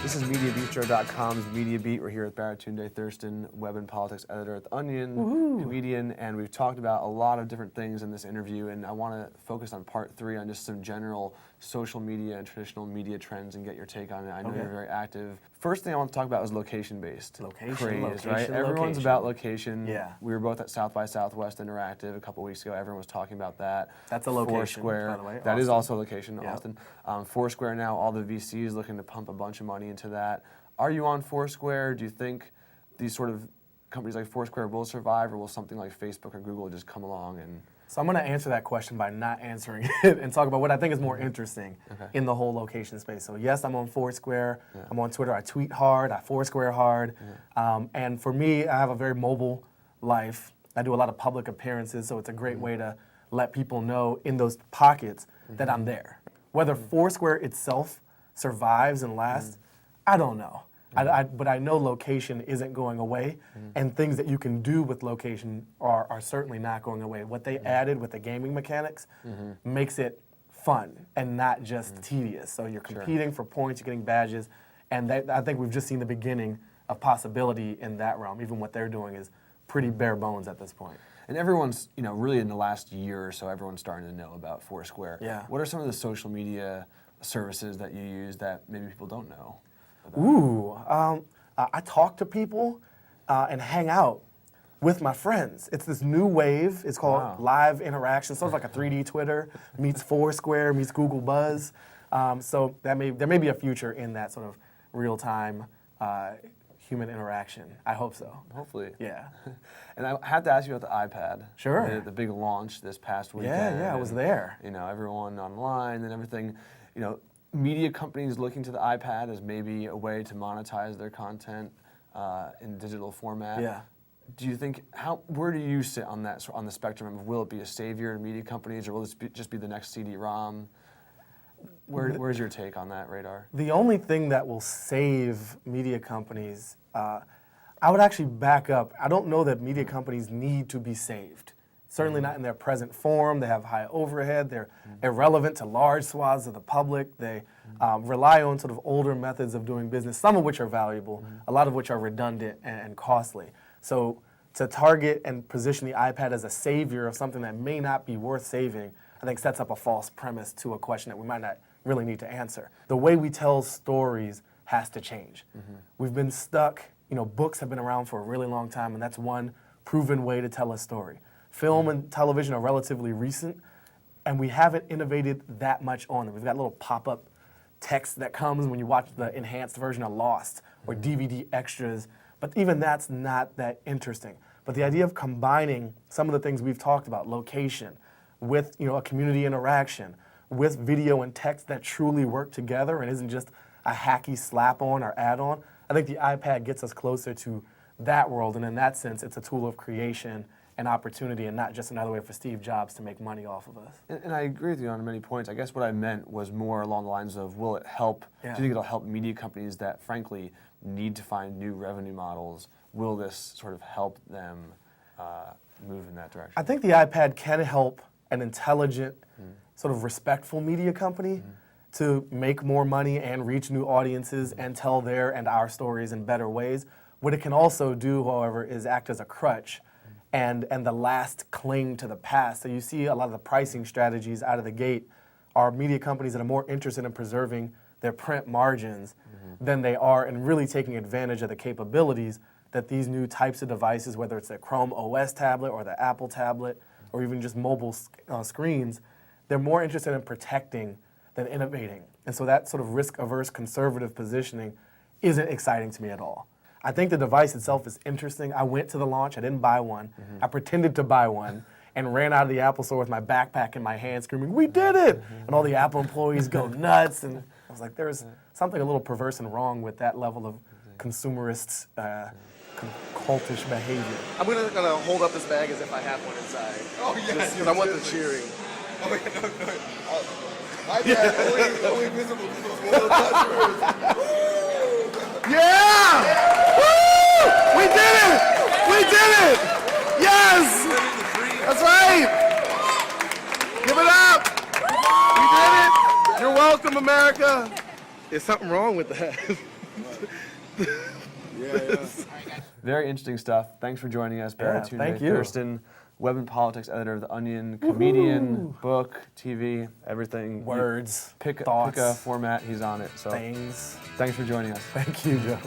This is MediaBistro.com's Media Beat. We're here with Baratunde Thurston, web and politics editor at The Onion, comedian, and we've talked about a lot of different things in this interview, and I want to focus on part 3 on just some general social media and traditional media trends and get your take on it. I know you're very active. First thing I want to talk about is location-based craze, right? Everyone's about location. Yeah. We were both at South by Southwest Interactive a couple weeks ago. Everyone was talking about that. That's a location, Foursquare, by the way. That is also a location, Yep. Austin. Foursquare now, all the VCs looking to pump a bunch of money into that. Are you on Foursquare? Do you think these sort of companies like Foursquare will survive, or will something like Facebook or Google just come along and... So I'm going to answer that question by not answering it and talk about what I think is more interesting in the whole location space. So yes, I'm on Foursquare. I'm on Twitter. I tweet hard. I Foursquare hard. And for me, I have a very mobile life. I do a lot of public appearances, so it's a great way to let people know in those pockets that I'm there. Whether Foursquare itself survives and lasts, I don't know. But I know location isn't going away, and things that you can do with location are certainly not going away. What they added with the gaming mechanics makes it fun and not just tedious. So you're competing for points, you're getting badges, and I think we've just seen the beginning of possibility in that realm. Even what they're doing is pretty bare bones at this point. And everyone's, really in the last year or so, everyone's starting to know about Foursquare. Yeah. What are some of the social media services that you use that maybe people don't know about? Ooh, I talk to people and hang out with my friends. It's this new wave. It's called live interaction, sort of like a 3D Twitter meets Foursquare meets Google Buzz. So there may be a future in that sort of real-time human interaction. I hope so. Hopefully. Yeah. And I have to ask you about the iPad. Sure. The big launch this past weekend. Yeah, I was there. Everyone online and everything. Media companies looking to the iPad as maybe a way to monetize their content in digital format. Yeah. Do you think, where do you sit on the spectrum of, will it be a savior to media companies, or will this just be the next CD-ROM? Where's your take on that, Radar? The only thing that will save media companies, I would actually back up. I don't know that media companies need to be saved. Certainly not in their present form. They have high overhead. They're irrelevant to large swaths of the public. They rely on sort of older methods of doing business, some of which are valuable, a lot of which are redundant and costly. So to target and position the iPad as a savior of something that may not be worth saving, I think sets up a false premise to a question that we might not really need to answer. The way we tell stories has to change. We've been stuck, books have been around for a really long time, and that's one proven way to tell a story. Film and television are relatively recent, and we haven't innovated that much on them. We've got little pop-up text that comes when you watch the enhanced version of Lost or DVD extras, but even that's not that interesting. But the idea of combining some of the things we've talked about, location, with a community interaction, with video and text that truly work together and isn't just a hacky slap-on or add-on, I think the iPad gets us closer to that world, and in that sense, it's a tool of creation and opportunity, and not just another way for Steve Jobs to make money off of us. And I agree with you on many points. I guess what I meant was more along the lines of, will it help, do you think it'll help media companies that frankly need to find new revenue models? Will this sort of help them move in that direction? I think the iPad can help an intelligent, sort of respectful media company to make more money and reach new audiences and tell their and our stories in better ways. What it can also do, however, is act as a crutch and the last cling to the past. So you see a lot of the pricing strategies out of the gate are media companies that are more interested in preserving their print margins than they are in really taking advantage of the capabilities that these new types of devices, whether it's the Chrome OS tablet or the Apple tablet or even just mobile screens, they're more interested in protecting than innovating. And so that sort of risk-averse conservative positioning isn't exciting to me at all. I think the device itself is interesting. I went to the launch, I didn't buy one. I pretended to buy one and ran out of the Apple store with my backpack in my hand screaming, "We did it!" And all the Apple employees go nuts. And I was like, there's something a little perverse and wrong with that level of consumerist, cultish behavior. I'm gonna hold up this bag as if I have one inside. Oh, yeah. Just because I want the cheering. Oh, yeah, no. iPad only visible to those loyal customers. Yeah! Woo! We did it! We did it! Yes! That's right! Give it up! We did it! You're welcome, America! There's something wrong with that. Yeah. Very interesting stuff. Thanks for joining us, Baratunde thank you. Thurston, web and politics editor of The Onion, comedian, book, TV, everything. Words, Pick thoughts, a format, he's on it. So things. thanks for joining us. Thank you, Joe.